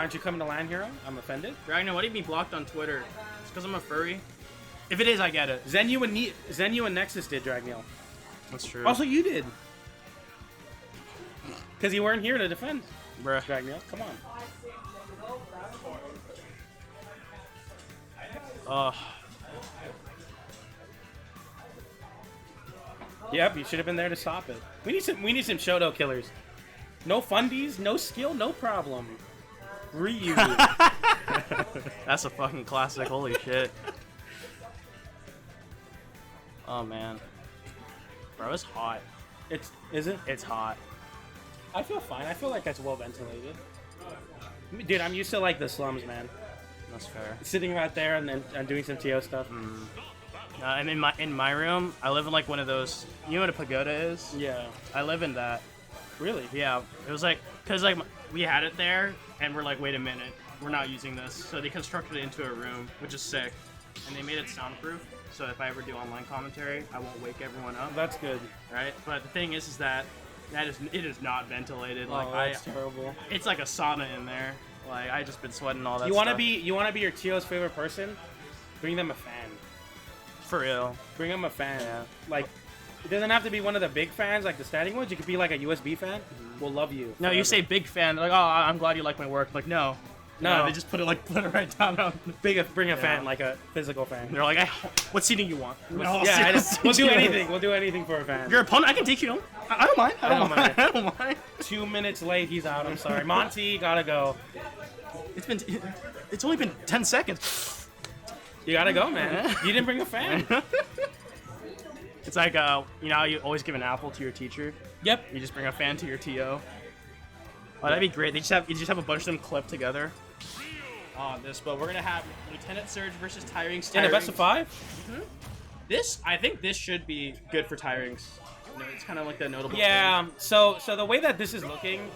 Aren't you coming to land hero? I'm offended. Ragnar, what do you mean blocked on Twitter? It's because I'm a furry? If it is, I get it. Zenu and Nexus did, Dragneel. That's true. Also, you did. Because you weren't here to defend. Bruh. Dragneel, come on. Yep, you should have been there to stop it. We need some Shoto killers. No fundies, no skill, no problem. Ryu. That's a fucking classic. Holy shit. Oh man. Bro, it's hot. Is it? It's hot. I feel fine. I feel like that's well ventilated. Dude, I'm used to like the slums, man. That's fair. Sitting right there and then doing some TO stuff. And in my room, I live in like one of those. You know what a pagoda is? Yeah. I live in that. Really? Yeah. It was like because like we had it there, and we're like, wait a minute, we're not using this. So they constructed it into a room, which is sick, and they made it soundproof. So if I ever do online commentary, I won't wake everyone up. That's good. Right? But the thing is that it is not ventilated. Oh, Like that's terrible. It's like a sauna in there. Like I just been sweating all that. You stuff. You wanna be your TO's favorite person? Bring them a fan. For real. Bring them a fan. Yeah. Like, it doesn't have to be one of the big fans, like the standing ones. You could be like a USB fan. We'll love you. No, forever. you say big fan. They're like, oh, I'm glad you like my work. Like, no. No. They just put it right down. Bring a fan, like a physical fan. They're like, what seating you want? No, Yeah, we'll do anything. We'll do anything for a fan. Your opponent, I can take you. I don't mind. I don't mind. 2 minutes late, he's out. I'm sorry. Monty, gotta go. It's only been 10 seconds. You gotta go, man. You didn't bring a fan. It's like, you know how you always give an apple to your teacher? Yep. You just bring a fan to your TO. Oh, that'd be great. You just have a bunch of them clipped together. But we're gonna have Lieutenant Surge versus Tyranks. In a best of 5? I think this should be good for Tyranks. You know, it's kind of like the notable. Yeah. thing. So the way that this is looking,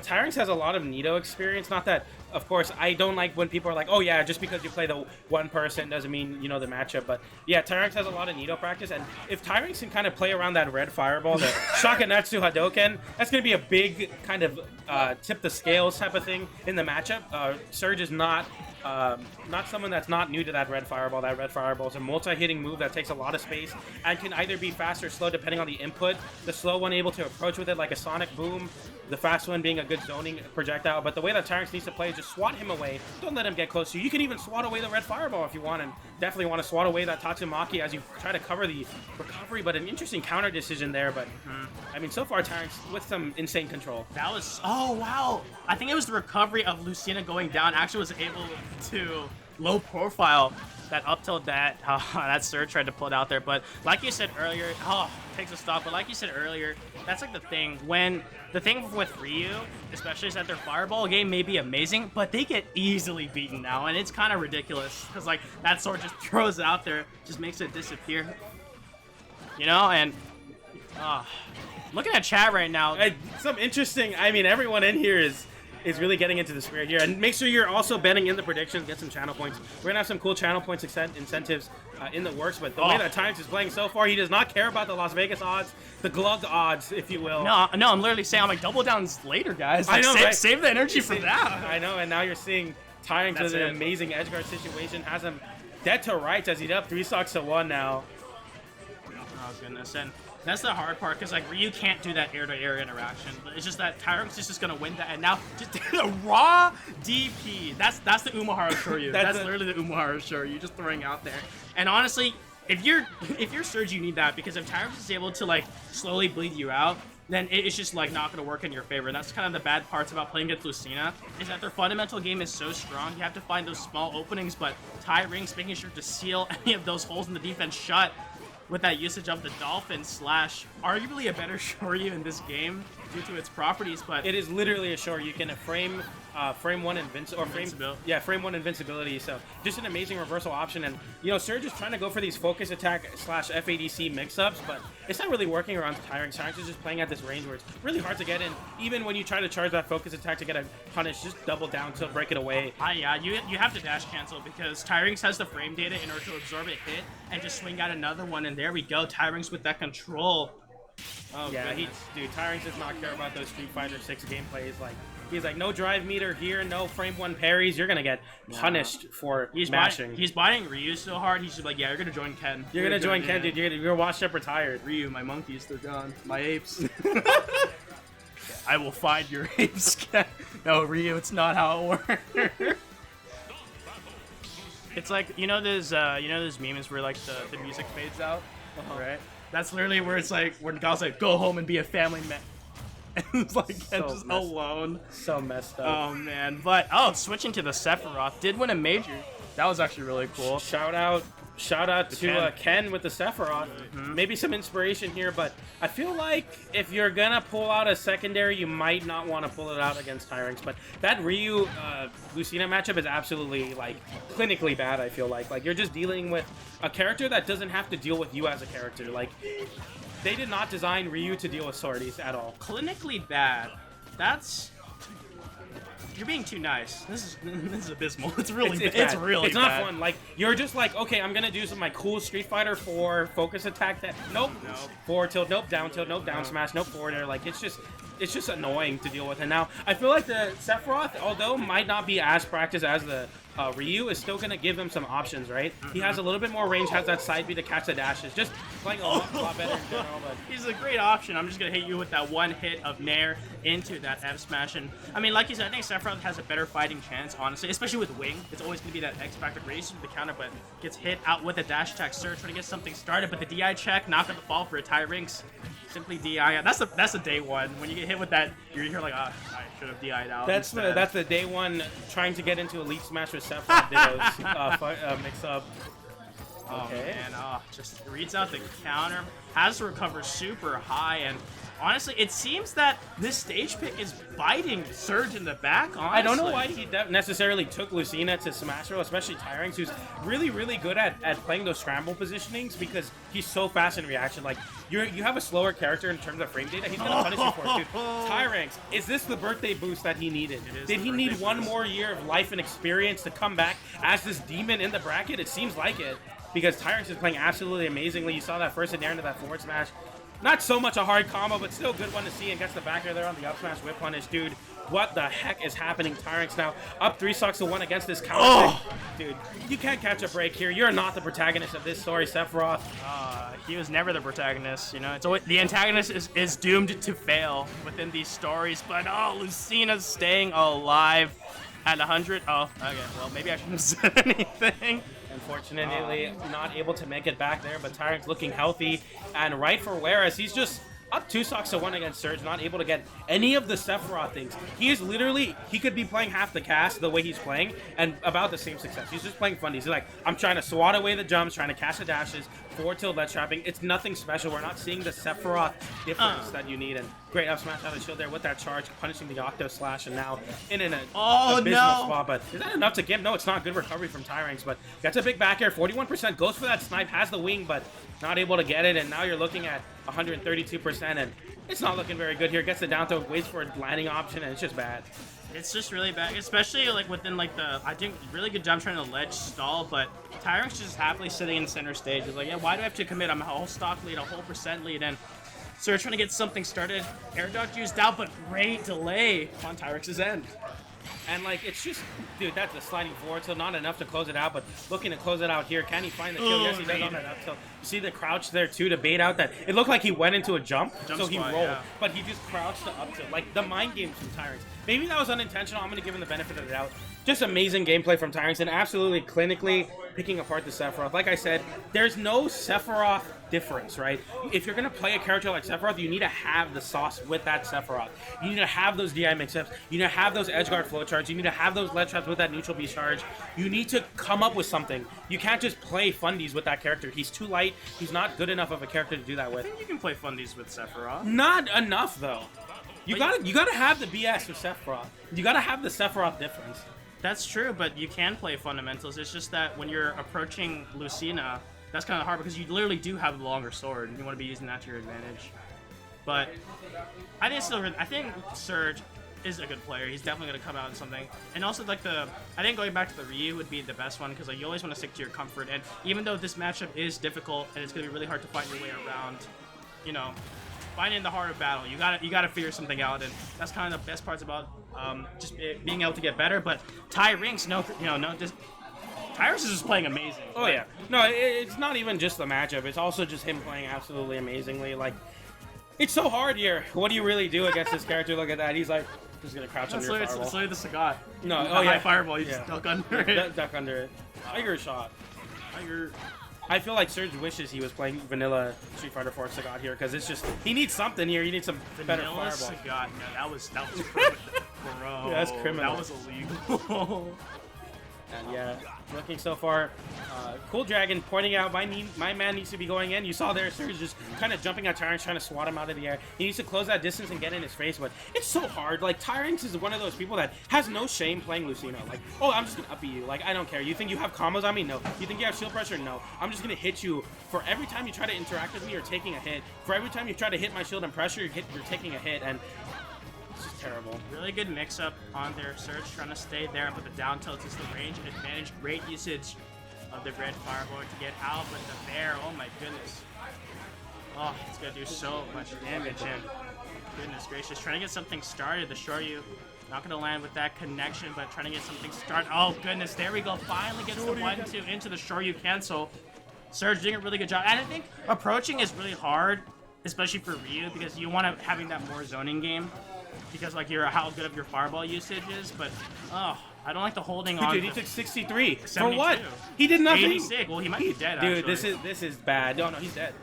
Tyranks has a lot of Nido experience. Not that, of course, I don't like when people are like, oh yeah, just because you play the one person doesn't mean you know the matchup. But yeah, Tyranks has a lot of Nido practice, and if Tyranks can kind of play around that red fireball, the Shakanetsu Hadoken, that's gonna be a big kind of tip the scales type of thing in the matchup. Surge is not someone that's not new to that red fireball. That red fireball is a multi-hitting move that takes a lot of space and can either be fast or slow depending on the input. The slow one able to approach with it like a sonic boom, the fast one being a good zoning projectile. But the way that Tyranks needs to play is just swat him away. Don't let him get close to you. You can even swat away the red fireball if you want, and definitely want to swat away that Tatsumaki as you try to cover the recovery. But an interesting counter decision there. But I mean, so far Tyranks with some insane control. That was, oh wow. I think it was the recovery of Lucina going down actually was able to low profile that up tilt that Surge tried to pull it out there. But like you said earlier, takes a stop. But like you said earlier, that's like the thing. When the thing with Ryu, especially is that their fireball game may be amazing, but they get easily beaten now, and it's kind of ridiculous because like that sword just throws it out there, just makes it disappear. You know, and looking at chat right now, Some interesting. I mean, everyone in here is really getting into the spirit here. And make sure you're also betting in the predictions, get some channel points. We're going to have some cool channel points incentives in the works, but the way that Tyranks is playing so far, he does not care about the Las Vegas odds, the glug odds, if you will. No, I'm literally saying, I'm like, double downs later, guys. Like, I know, right? Save the energy for that. I know, and now you're seeing Tyranks with an amazing edgeguard situation, has him dead to rights as he's up 3 stocks to 1 now. Oh, goodness. And that's the hard part, because like Ryu can't do that air-to-air interaction, but it's just that Tyranks is just gonna win that, and now just a raw DP. That's the Umahara Shoryu. That's literally the Umahara Shoryu. You're just throwing out there. And honestly, if you're Surge, you need that, because if Tyranks is able to like slowly bleed you out, then it's just like not gonna work in your favor. And that's kind of the bad parts about playing against Lucina, is that their fundamental game is so strong. You have to find those small openings, but Tyranks making sure to seal any of those holes in the defense shut with that usage of the Dolphin slash, arguably a better Shoryu in this game due to its properties, but it is literally a Shoryu. You can frame one frame one invincibility. So just an amazing reversal option. And you know, Surge is trying to go for these focus attack slash FADC mix-ups, but it's not really working around Tyranks. Tyranks is just playing at this range where it's really hard to get in. Even when you try to charge that focus attack to get a punish, just double down to break it away. Yeah, you have to dash cancel, because Tyranks has the frame data in order to absorb a hit and just swing out another one, and there we go. Tyranks with that control. Oh yeah, dude, Tyranks does not care about those Street Fighter 6 gameplays. Like, He's like, no drive meter here, no frame 1 parries. You're gonna get punished for mashing. He's buying Ryu so hard. He's just like, yeah, you're gonna join Ken. You're gonna join Ken, dude. You're gonna watch up retired. Ryu, my monkeys, they're gone. My apes. I will find your apes, Ken. No, Ryu, it's not how it works. It's like, you know those memes where like the music fades out, right? That's literally where it's like where the guy's like, go home and be a family man. And it's like Ken's just alone. So messed up. Oh man, but switching to the Sephiroth, did win a major. That was actually really cool. Shout out to Ken with the Sephiroth. Maybe some inspiration here, but I feel like if you're gonna pull out a secondary, you might not want to pull it out against Tyranks. But that Ryu Lucina matchup is absolutely like clinically bad. I feel like you're just dealing with a character that doesn't have to deal with you as a character. Like they did not design Ryu to deal with swordies at all. Clinically bad. That's. You're being too nice. This is abysmal. It's really bad. It's not bad. fun. Like you're just like, okay, I'm gonna do some my cool Street Fighter 4 focus attack. That nope. Forward tilt, nope. Down tilt, nope. Down smash, nope. Forward air. Like it's just annoying to deal with. And now I feel like the Sephiroth, although might not be as practiced as the Ryu, is still gonna give him some options, right? He has a little bit more range, has that side B to catch the dashes. Just playing a lot better in general. But he's a great option. I'm just gonna hit you with that one hit of Nair into that F smash, and I mean, like you said, I think Sephiroth has a better fighting chance, honestly, especially with Wing. It's always gonna be that X factor race to the counter, but gets hit out with a dash attack surge trying to get something started. But the DI check, not gonna fall for a Tyranks. Simply DI. That's the day one. When you get hit with that, you're like, I should have DI'd out. That's the day one trying to get into Elite Smash with Sephiroth videos mix up. Okay. Oh man, just reads out the counter, has to recover super high, and honestly, it seems that this stage pick is biting Surge in the back, honestly. I don't know why he necessarily took Lucina to Smash Roll, especially Tyranks, who's really, really good at playing those scramble positionings because he's so fast in reaction. Like, you have a slower character in terms of frame data, he's going to punish you for it, too. Tyranks, is this the birthday boost that he needed? Did he need one more year of life and experience to come back as this demon in the bracket? It seems like it, because Tyranks is playing absolutely amazingly. You saw that first in air into that forward smash. Not so much a hard combo, but still a good one to see, and gets the back air there on the up smash whip punish. Dude, what the heck is happening? Tyranks now up 3 stocks to 1 against this counter. Dude, you can't catch a break here. You're not the protagonist of this story, Sephiroth. He was never the protagonist, you know. It's always, the antagonist is doomed to fail within these stories, but Lucina's staying alive at 100. Oh, okay, well, maybe I shouldn't have said anything. Unfortunately, not able to make it back there, but Tyranks looking healthy and right for whereas he's just up 2 stocks to 1 against Surge, not able to get any of the Sephiroth things. He is literally, he could be playing half the cast the way he's playing and about the same success. He's just playing fundies. He's like, I'm trying to swat away the jumps, trying to catch the dashes, forward tilt, ledge trapping. It's nothing special. We're not seeing the Sephiroth difference that you need. And great up smash out of shield there with that charge, punishing the Octo Slash, and now in an abysmal spot. But is that enough to give? No, it's not. Good recovery from Tyranks, but gets a big back air. 41% goes for that snipe, has the wing, but not able to get it. And now you're looking at 132%, and it's not looking very good here. Gets the down throw, waits for a landing option, and it's just bad. It's just really bad, especially like within like the, I think, really good job trying to ledge stall, but Tyranks just happily sitting in center stage. It's like, yeah, why do I have to commit? I'm a whole stock lead, a whole percent lead, and Surge trying to get something started. Air dodge used out, but great delay on Tyranks' end. And like, it's just, dude, that's a sliding forward, so not enough to close it out, but looking to close it out here. Can he find the kill? Yes, he does on that up tilt. You see the crouch there too to bait out that. It looked like he went into a jump so he rolled, but he just crouched to up tilt. Like the mind games from Tyranks. Maybe that was unintentional. I'm going to give him the benefit of the doubt. Just amazing gameplay from Tyranks and absolutely clinically picking apart the Sephiroth. Like I said, there's no Sephiroth difference, right? If you're going to play a character like Sephiroth, you need to have the sauce with that Sephiroth. You need to have those DI mix-ups. You need to have those edge guard flow charts. You need to have those ledge traps with that neutral B charge. You need to come up with something. You can't just play fundies with that character. He's too light. He's not good enough of a character to do that with. I think you can play fundies with Sephiroth. Not enough, though. You gotta have the BS with Sephiroth. You gotta have the Sephiroth difference. That's true, but you can play fundamentals. It's just that when you're approaching Lucina, that's kind of hard because you literally do have the longer sword, and you want to be using that to your advantage. But I think Surge is a good player. He's definitely going to come out in something. And also, like I think going back to the Ryu would be the best one because like you always want to stick to your comfort. And even though this matchup is difficult and it's going to be really hard to find your way around, you know, finding the heart of battle. You gotta figure something out, and that's kind of the best parts about just being able to get better. But Tyranks, Tyranks is just playing amazing. Oh yeah, no, it's not even just the matchup. It's also just him playing absolutely amazingly. Like, it's so hard here. What do you really do against this character? Look at that. He's like, just gonna crouch under your fireball. It's literally the Sagat. No, high fireball. You just duck under it. Duck under it. Tiger shot. Tiger. I feel like Surge wishes he was playing vanilla Street Fighter 4 Sagat here, because it's just, he needs something here. He needs some better vanilla fireball. Sagat. No, that was criminal. Bro, Yeah, that's criminal. That was illegal. And yeah, looking so far, Cool Dragon pointing out my man needs to be going in. You saw there, Surge just kind of jumping on Tyranks, trying to swat him out of the air. He needs to close that distance and get in his face, but it's so hard. Like, Tyranks is one of those people that has no shame playing Lucina. Like, oh, I'm just gonna up you. Like, I don't care. You think you have combos on me? No. You think you have shield pressure? No. I'm just gonna hit you for every time you try to interact with me. You're taking a hit. For every time you try to hit my shield and pressure, you're taking a hit, and it's just terrible. Really good mix-up on their Surge, trying to stay there, but the down tilt is the range advantage. Great usage of the red fireball to get out, but the bear, oh my goodness. Oh, it's gonna do so much damage, and goodness gracious. Trying to get something started, the Shoryu not gonna land with that connection, but trying to get something started. Oh goodness, there we go. Finally gets the 1-2 into the Shoryu cancel. Surge doing a really good job, and I think approaching is really hard, especially for Ryu, because you want to having that more zoning game. Because like how good of your fireball usage is, but I don't like the holding on. Dude, he took 63. 72. For what? He did nothing. 86. Well, he might be dead. Dude, actually. this is bad. No, he's dead.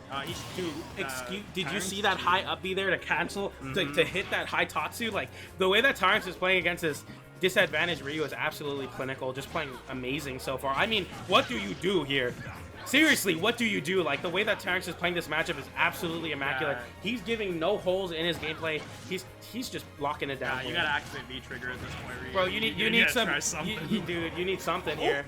Did you see that high up B there to cancel to hit that high Tatsu? Like, the way that Tyranks is playing against this disadvantaged Ryu is absolutely clinical. Just playing amazing so far. I mean, what do you do here? Seriously, what do you do? Like, the way that Tyranks is playing this matchup is absolutely immaculate. Yeah. He's giving no holes in his gameplay. He's just locking it down. You gotta activate V-trigger at this point. Ryu. Bro, you need some. Dude, you need something here.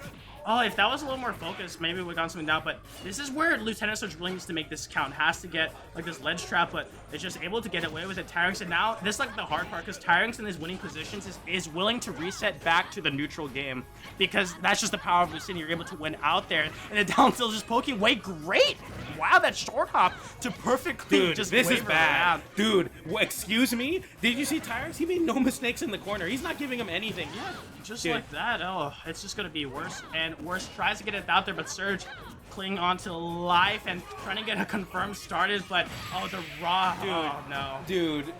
Oh, if that was a little more focused, maybe we would have gotten something down. But this is where Lieutenant Surge really needs to make this count. Has to get like this ledge trap, but it's just able to get away with it. Tyranks, and now this is like the hard part, because Tyranks in his winning positions is willing to reset back to the neutral game, because that's just the power of Lucina. You're able to win out there, and the down tilt just poking way great. Wow, that short hop to perfectly Dude, this is bad. Dude, excuse me? Did you see Tyranks? He made no mistakes in the corner. He's not giving him anything. Yeah, just like that. Oh, it's just gonna be worse and worse. Tries to get it out there, but Surge clinging on to life and trying to get a confirmed started, but the raw. Dude, oh no. Dude.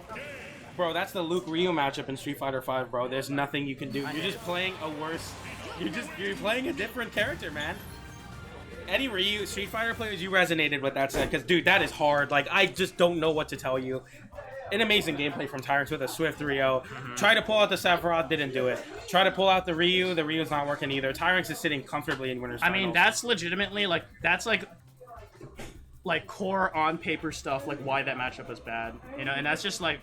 Bro, that's the Luke Ryu matchup in Street Fighter 5, bro. There's nothing you can do. You're just playing a worse. You're playing a different character, man. Any Ryu Street Fighter players, you resonated with that set, because dude, that is hard. Like, I just don't know what to tell you. An amazing gameplay from Tyranks with a swift 3-0. Try to pull out the Sephiroth, didn't do it. Try to pull out the Ryu's not working either. Tyranks is sitting comfortably in winners finals. I mean, that's legitimately that's like core on paper stuff, like why that matchup was bad, and that's just like